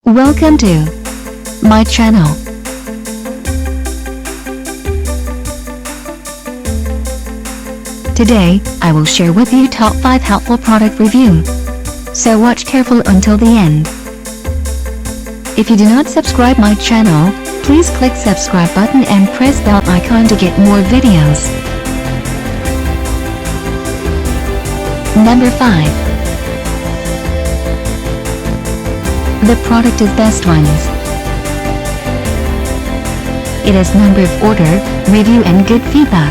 Welcome to my channel. Today, I will share with you top 5 helpful product review. So watch careful until the end. If you do not subscribe my channel, please click subscribe button and press bell icon to get more videos. Number 5. The product is Best Ones. It has number of order, review and good feedback.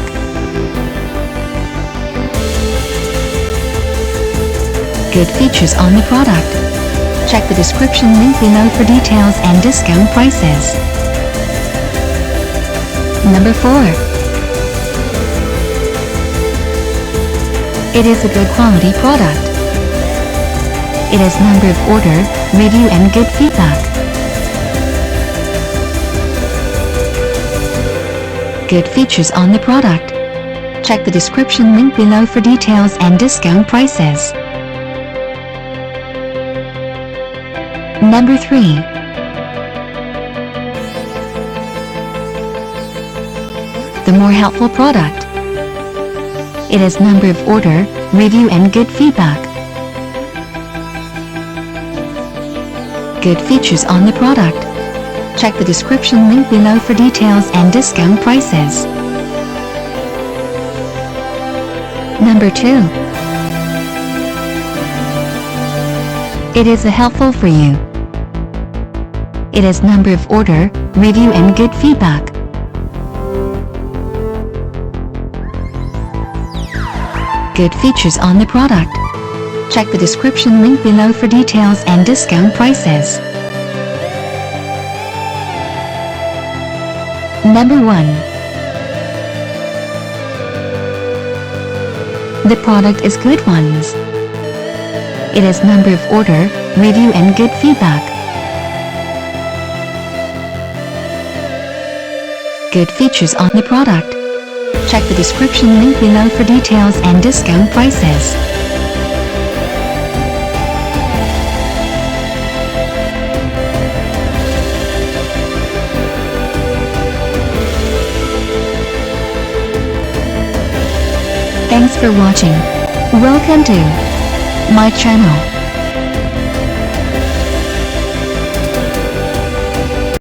Good features on the product. Check the description link below for details and discount prices. Number 4. It is a good quality product. It has number of order, review and good feedback. Good features on the product. Check the description link below for details and discount prices. Number 3. The more helpful product. It has number of order, review and good feedback. Good features on the product. Check the description link below for details and discount prices. Number 2. It is a helpful for you. It has number of order, review and good feedback. Good features on the product. Check the description link below for details and discount prices. Number 1. The product is Good Ones. It has number of order, review and good feedback. Good features on the product. Check the description link below for details and discount prices. Thanks for watching. Welcome to my channel.